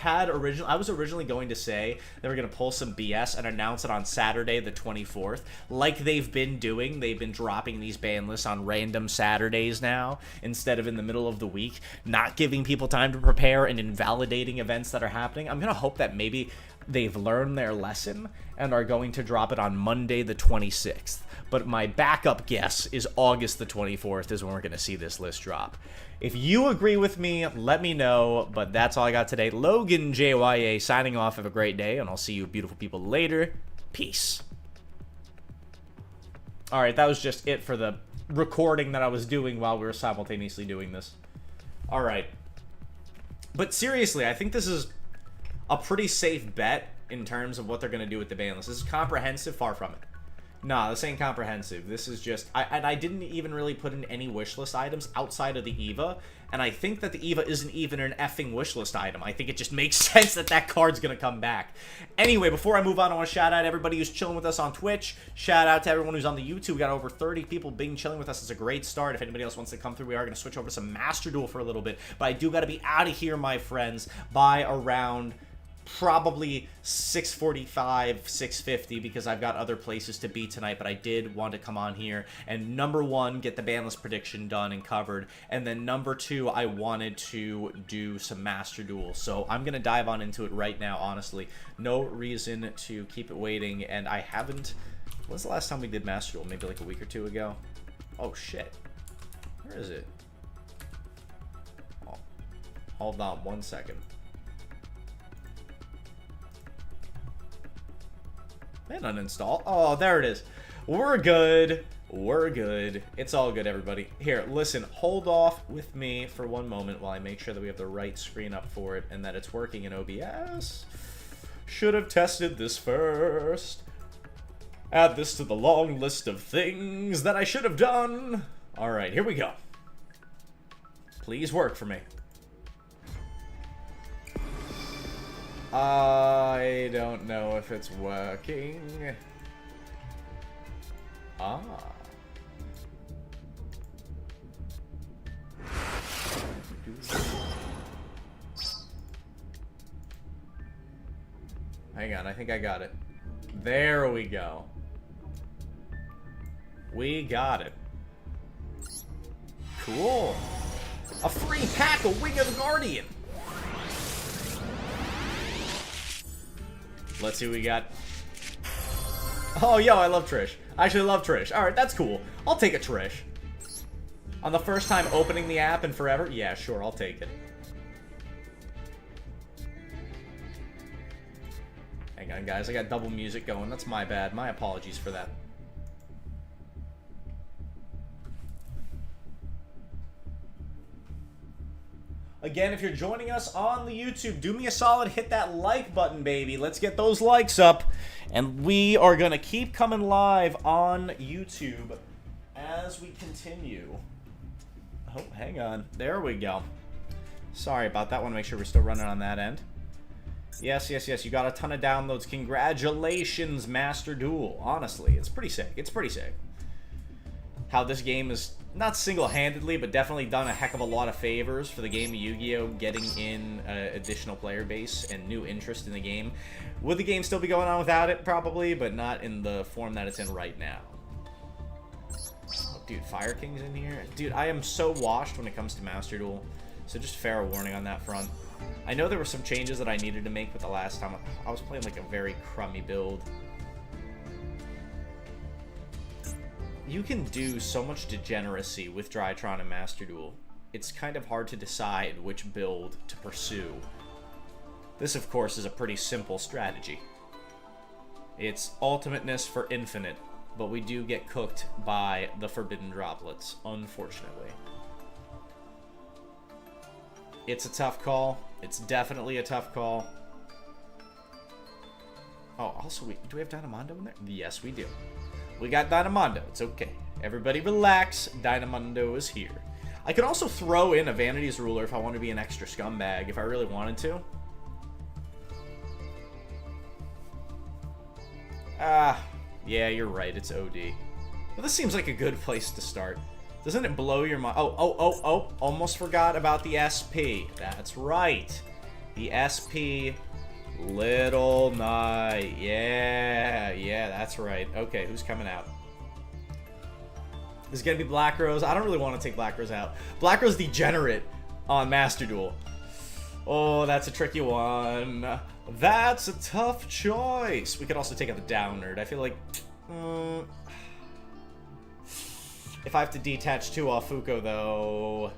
was originally going to say they were going to pull some BS and announce it on Saturday the 24th, like they've been doing. They've been dropping these ban lists on random Saturdays now, instead of in the middle of the week, not giving people time to prepare and invalidating events that are happening. I'm going to hope that maybe they've learned their lesson and are going to drop it on Monday the 26th. But my backup guess is August the 24th is when we're going to see this list drop. If you agree with me, let me know. But that's all I got today. LoganJYA signing off. Have a great day, and I'll see you beautiful people later. Peace. Alright, that was just it for the recording that I was doing while we were simultaneously doing this. Alright. But seriously, I think this is a pretty safe bet in terms of what they're going to do with the ban list. This is comprehensive, far from it. Nah, this ain't comprehensive. This is just... I didn't even really put in any wishlist items outside of the EVA, and I think that the EVA isn't even an effing wishlist item. I think it just makes sense that that card's gonna come back. Anyway, before I move on, I want to shout out everybody who's chilling with us on Twitch. Shout out to everyone who's on the YouTube. We got over 30 people being chilling with us. It's a great start. If anybody else wants to come through, we are going to switch over to some Master Duel for a little bit, but I do got to be out of here, my friends, by around... probably 6:45, 6:50, because I've got other places to be tonight, but I did want to come on here and number 1, get the ban list prediction done and covered, and then number 2, I wanted to do some Master Duel. So I'm going to dive on into it right now, honestly. No reason to keep it waiting, and I haven't... When's the last time we did Master Duel? Maybe like a week or 2 ago? Oh, shit. Where is it? Oh, hold on 1 second. And uninstall. Oh, there it is. We're good. We're good. It's all good, everybody. Here, listen, hold off with me for 1 moment while I make sure that we have the right screen up for it and that it's working in OBS. Should have tested this first. Add this to the long list of things that I should have done. All right, here we go. Please work for me. I don't know if it's working. Ah. Hang on, I think I got it. There we go. We got it. Cool. A free pack of Wing of the Guardian. Let's see what we got. Oh, yo, I love Trish. I actually love Trish. Alright, that's cool. I'll take a Trish. On the first time opening the app in forever? Yeah, sure, I'll take it. Hang on, guys. I got double music going. That's my bad. My apologies for that. Again, if you're joining us on the YouTube, do me a solid, hit that like button, baby. Let's get those likes up. And we are going to keep coming live on YouTube as we continue. Oh, hang on. There we go. Sorry about that. I want to make sure we're still running on that end. Yes, yes, yes. You got a ton of downloads. Congratulations, Master Duel. Honestly, it's pretty sick. It's pretty sick. How this game is not single-handedly, but definitely done a heck of a lot of favors for the game of Yu-Gi-Oh! Getting in additional player base and new interest in the game. Would the game still be going on without it? Probably, but not in the form that it's in right now. Oh, dude, Fire King's in here. Dude, I am so washed when it comes to Master Duel, so just fair warning on that front. I know there were some changes that I needed to make, but the last time I was playing like a very crummy build. You can do so much degeneracy with Drytron and Master Duel. It's kind of hard to decide which build to pursue. This, of course, is a pretty simple strategy. It's ultimateness for infinite, but we do get cooked by the forbidden droplets, unfortunately. It's a tough call. It's definitely a tough call. Oh, also, do we have Dynamondo in there? Yes, we do. We got Dynamondo. It's okay. Everybody relax. Dynamondo is here. I could also throw in a Vanity's Ruler if I want to be an extra scumbag, if I really wanted to. Yeah, you're right. It's OD. But this seems like a good place to start. Doesn't it blow your mind? Oh. Almost forgot about the SP. That's right. The SP Little Knight. Yeah, that's right. Okay, who's coming out? This is going to be Black Rose. I don't really want to take Black Rose out. Black Rose Degenerate on Master Duel. Oh, that's a tricky one. That's a tough choice. We could also take out the Downerd. I feel like... if I have to detach 2 off Fuko, though...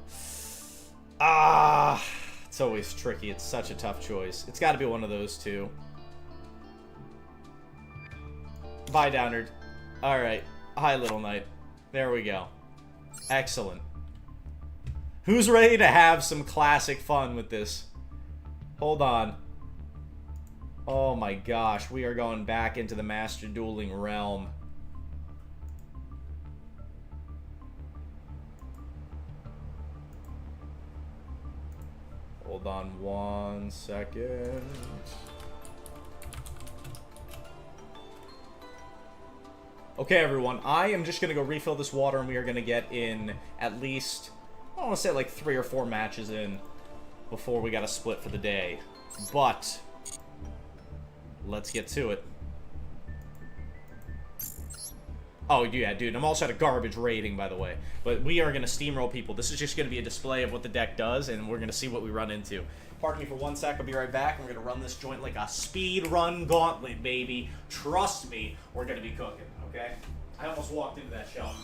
It's always tricky. It's such a tough choice. It's got to be one of those two. Bye, Downerd. Alright. Hi, Little Knight. There we go. Excellent. Who's ready to have some classic fun with this? Hold on. Oh my gosh. We are going back into the Master Dueling realm. Hold on 1 second. Okay, everyone. I am just going to go refill this water, and we are going to get in at least, I don't want to say like 3 or 4 matches in before we got to split for the day. But let's get to it. Oh, yeah, dude. I'm also at a garbage rating, by the way. But we are going to steamroll people. This is just going to be a display of what the deck does, and we're going to see what we run into. Pardon me for 1 sec. I'll be right back. We're going to run this joint like a speed run gauntlet, baby. Trust me, we're going to be cooking, okay? I almost walked into that shelf.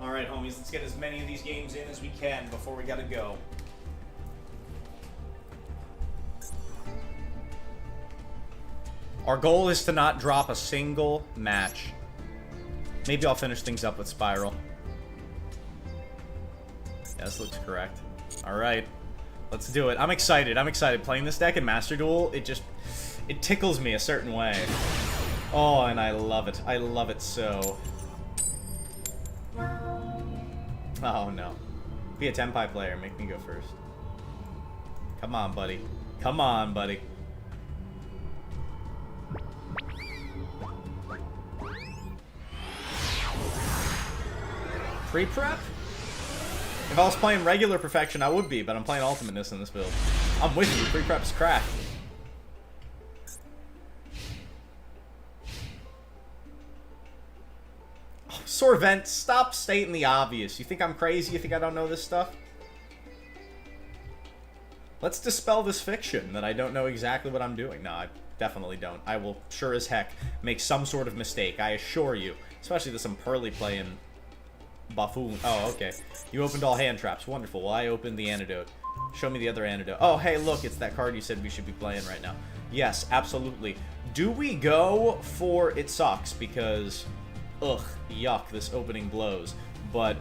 Alright, homies, let's get as many of these games in as we can before we gotta go. Our goal is to not drop a single match. Maybe I'll finish things up with Spiral. Yeah, this looks correct. Alright, let's do it. I'm excited. I'm excited. Playing this deck in Master Duel, it tickles me a certain way. Oh, and I love it. I love it so. Oh, no. Be a Tenpai player. Make me go first. Come on, buddy. Come on, buddy. Pre-prep? If I was playing regular Perfection, I would be, but I'm playing Ultimateness in this build. I'm with you. Pre-prep's crack. Sorvent, stop stating the obvious. You think I'm crazy? You think I don't know this stuff? Let's dispel this fiction that I don't know exactly what I'm doing. No, I definitely don't. I will sure as heck make some sort of mistake, I assure you. Especially with some Pearly playing buffoon. Oh, okay. You opened all hand traps. Wonderful. Well, I opened the antidote. Show me the other antidote. Oh, hey, look, it's that card you said we should be playing right now. Yes, absolutely. Do we go for It Sucks? Because... ugh, yuck, this opening blows. but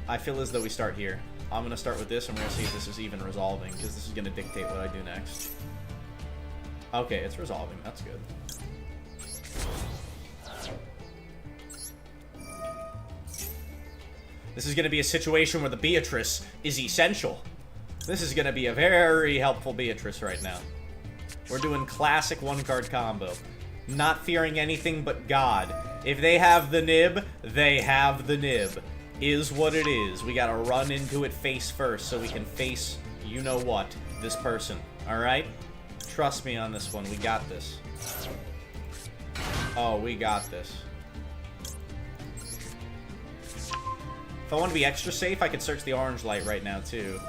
I feel as though we start here. I'm gonna start with this, and we're gonna see if this is even resolving, because this is gonna dictate what I do next. Okay, it's resolving. That's good. This is gonna be a situation where the Beatrice is essential. This is gonna be a very helpful Beatrice right now. We're doing classic one-card combo. Not fearing anything but God. If they have the nib, they have the nib. Is what it is. We gotta run into it face first so we can face, you know what, this person. Alright? Trust me on this one. We got this. Oh, we got this. If I want to be extra safe, I could search the orange light right now, too.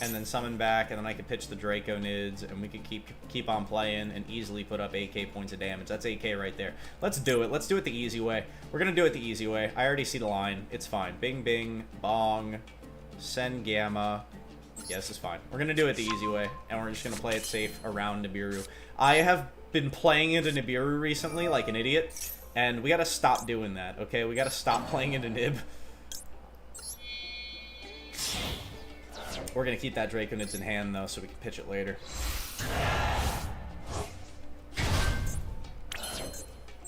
And then summon back, and then I could pitch the Draconids, and we could keep on playing and easily put up 8k points of damage. That's 8k right there. Let's do it. Let's do it the easy way. We're gonna do it the easy way. I already see the line. It's fine. Bing, bing, bong, send gamma. Yeah, this is fine. We're gonna do it the easy way, and we're just gonna play it safe around Nibiru. I have been playing into Nibiru recently like an idiot, and we gotta stop doing that, okay? We gotta stop playing into Nib. We're gonna keep that Draconids in hand, though, so we can pitch it later.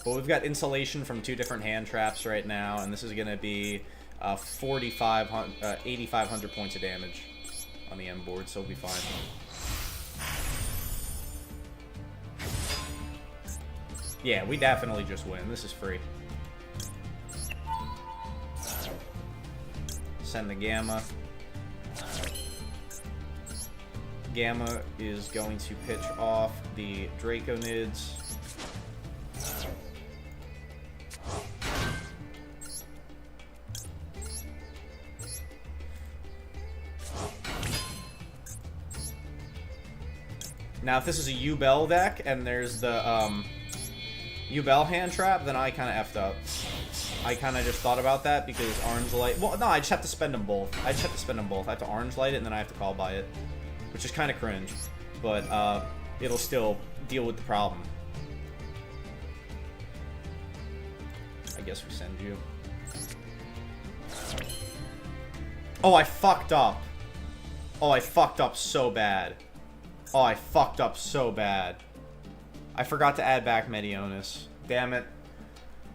But we've got insulation from 2 different hand traps right now, and this is gonna be 8,500 points of damage on the M board, so we'll be fine. Yeah, we definitely just win. This is free. Send the gamma. Gamma is going to pitch off the Draconids. Now, if this is a Yubel deck and there's the Yubel hand trap, then I kind of effed up. I kind of just thought about that because orange light. Well, no, I just have to spend them both. I just have to spend them both. I have to orange light it and then I have to call by it, which is kind of cringe, but it'll still deal with the problem. I guess we send you. Oh, I fucked up. Oh, I fucked up so bad. Oh, I fucked up so bad. I forgot to add back Medionis. Damn it.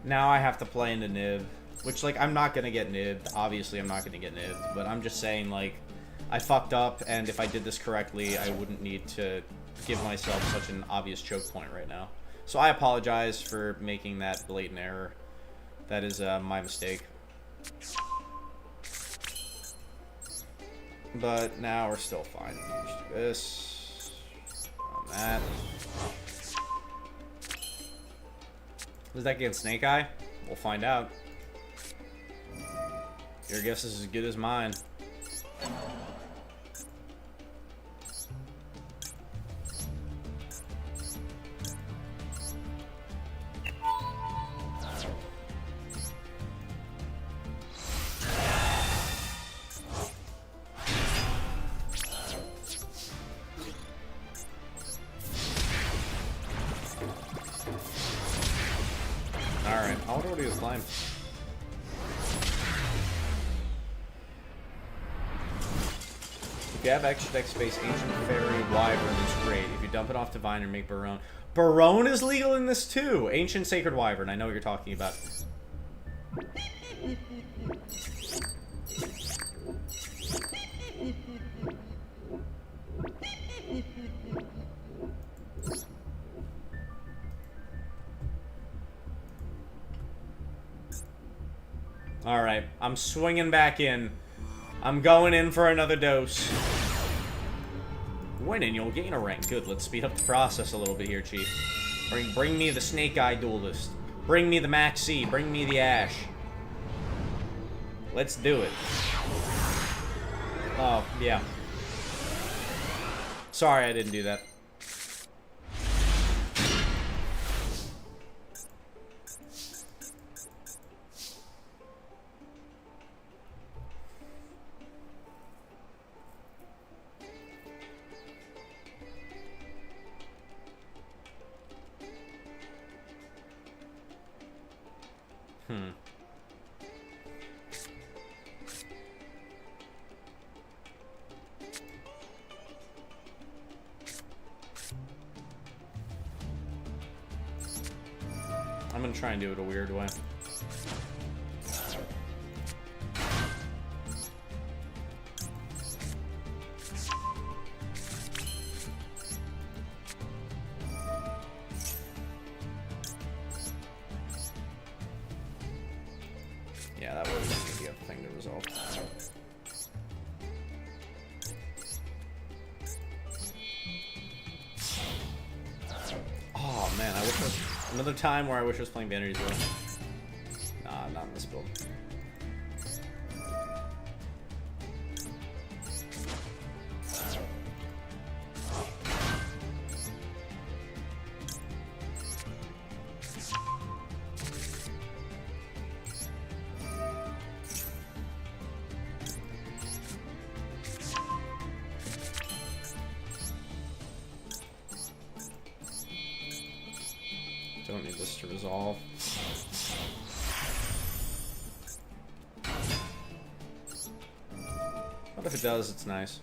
Now I have to play into Nib. Which, like, I'm not gonna get nibbed. Obviously, I'm not gonna get nibbed. But I'm just saying, like, I fucked up, and if I did this correctly, I wouldn't need to give myself such an obvious choke point right now. So I apologize for making that blatant error. That is my mistake. But now we're still fine. Let's do this. On that. Is that against Snake Eye? We'll find out. Your guess is as good as mine. Alright, I wonder what he was playing. If you have extra deck space, Ancient Fairy Wyvern is great. If you dump it off Divine or make Barone. Barone is legal in this too! Ancient Sacred Wyvern, I know what you're talking about. Alright, I'm swinging back in. I'm going in for another dose. Win and you'll gain a rank. Good, let's speed up the process a little bit here, Chief. Bring me the Snake Eye Duelist. Bring me the Maxi. Bring me the Ash. Let's do it. Oh, yeah. Sorry I didn't do that. gonna try and do it a weird way. Yeah, that was gonna be a thing to resolve. Oh man, I wish I was, another time where I wish I was playing Vanity Duel. Nah, not in this build. Don't need this to resolve. But if it does, it's nice.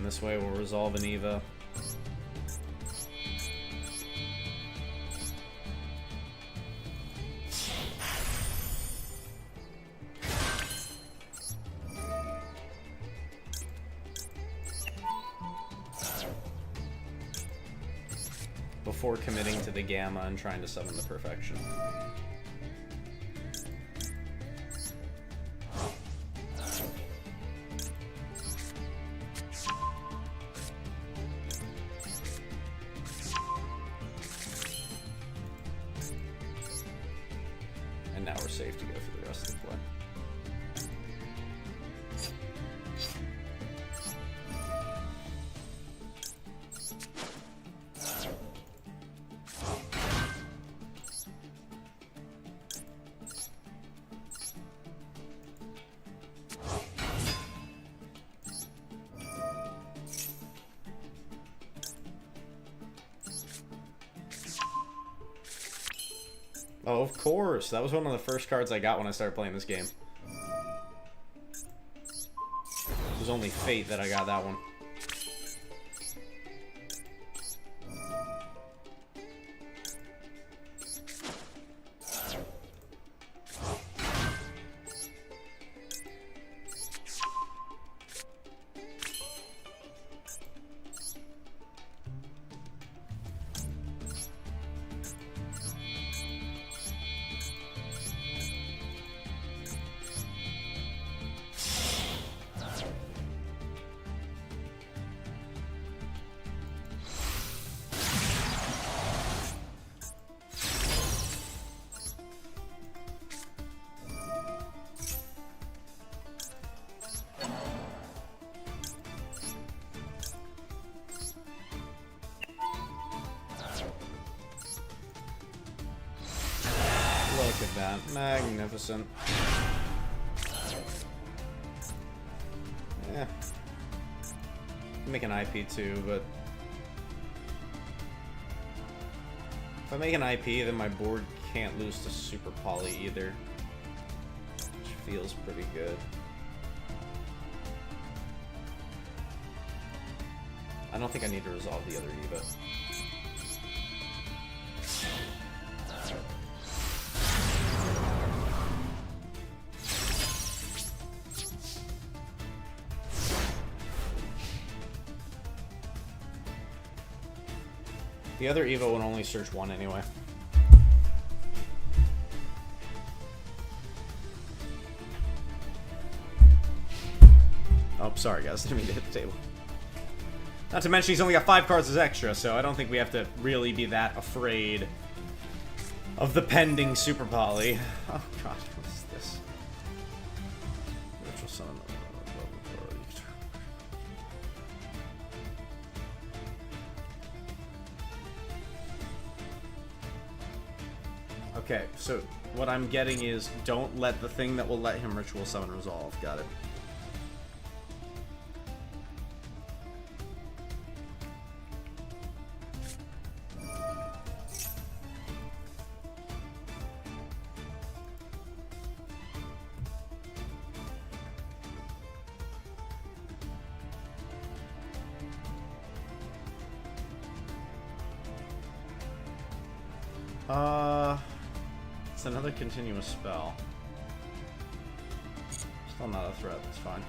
This way we'll resolve an Eva. Before committing to the Gamma and trying to summon the Perfection. And now we're safe to go through the rest of the play. Oh, of course. That was one of the first cards I got when I started playing this game. It was only fate that I got that one. Look at that. Magnificent. Yeah. Make an IP too, but if I make an IP, then my board can't lose to Super Poly either, which feels pretty good. I don't think I need to resolve the other Eva. The other Eva would only search one anyway. Oh, sorry guys, didn't mean to hit the table. Not to mention he's only got 5 cards as extra, so I don't think we have to really be that afraid of the pending Super Poly. Oh god, what is this? Virtual Summon. Okay, so what I'm getting is don't let the thing that will let him Ritual Summon resolve. Got it. It's another continuous spell. Still not a threat, that's fine.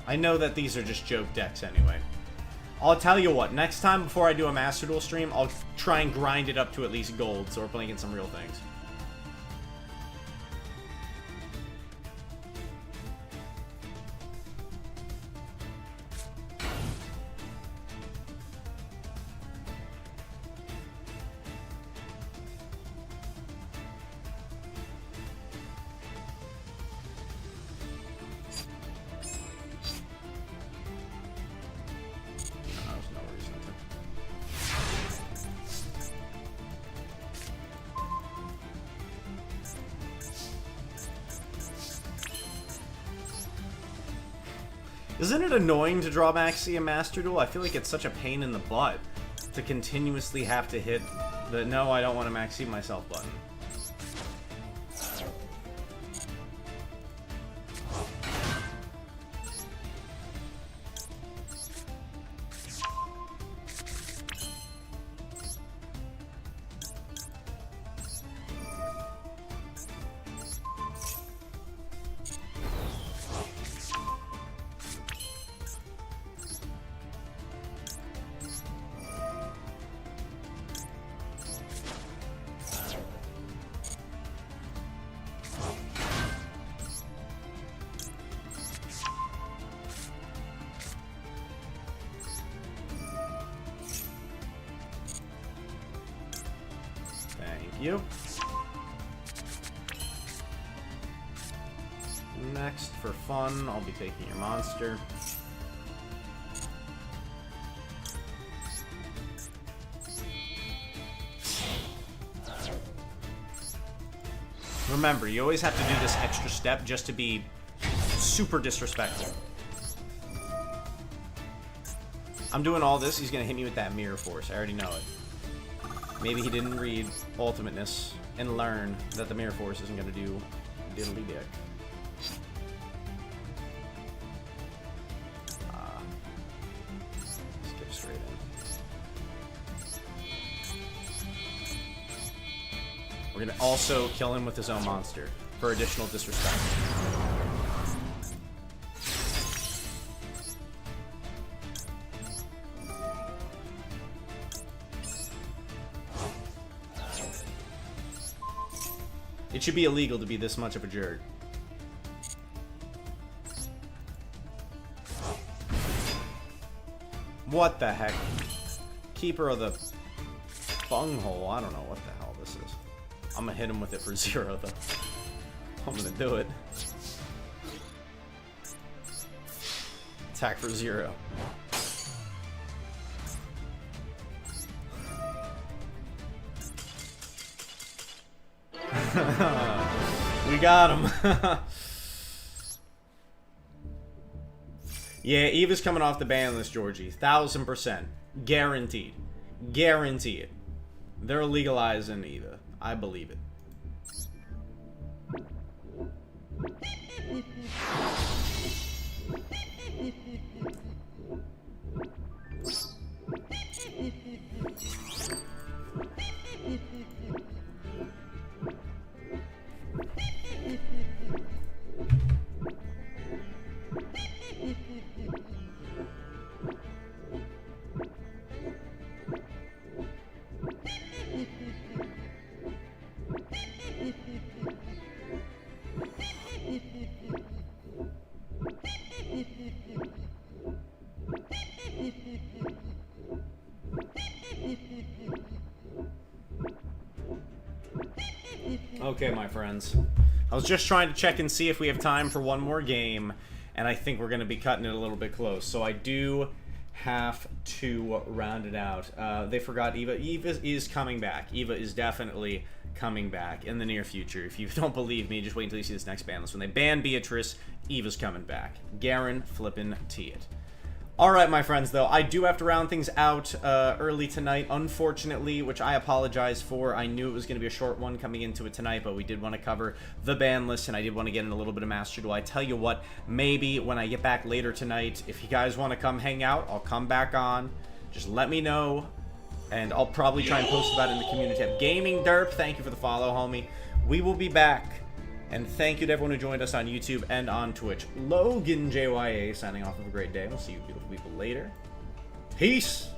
I know that these are just joke decks anyway. I'll tell you what, next time before I do a Master Duel stream, I'll try and grind it up to at least gold, so we're playing in some real things. Isn't it annoying to draw Maxi and Master Duel? I feel like it's such a pain in the butt to continuously have to hit the no, I don't want to Maxi myself button. You. Next, for fun, I'll be taking your monster. Remember, you always have to do this extra step just to be super disrespectful. I'm doing all this, he's gonna hit me with that Mirror Force, I already know it. Maybe he didn't read Ultimateness and learn that the Mirror Force isn't going to do diddly dick. Skip straight in. We're going to also kill him with his own monster for additional disrespect. It should be illegal to be this much of a jerk. What the heck? Keeper of the bunghole. I don't know what the hell this is. I'm gonna hit him with it for 0 though. I'm gonna do it. Attack for 0. We got him. Yeah, Eva's coming off the ban list, Georgie. 1000%. Guaranteed. Guarantee it. They're legalizing Eva. I believe it. Okay, my friends. I was just trying to check and see if we have time for one more game, and I think we're going to be cutting it a little bit close. So I do have to round it out. They forgot Eva. Eva is coming back. Eva is definitely coming back in the near future. If you don't believe me, just wait until you see this next ban list. When they ban Beatrice, Eva's coming back. Garen flippin' T it. Alright, my friends, though, I do have to round things out early tonight, unfortunately, which I apologize for. I knew it was going to be a short one coming into it tonight, but we did want to cover the ban list, and I did want to get in a little bit of Master Duel. I tell you what, maybe when I get back later tonight, if you guys want to come hang out, I'll come back on. Just let me know, and I'll probably try and post about it in the community tab. Gaming Derp, thank you for the follow, homie. We will be back. And thank you to everyone who joined us on YouTube and on Twitch. LoganJYA signing off. Have a great day. We'll see you beautiful people later. Peace!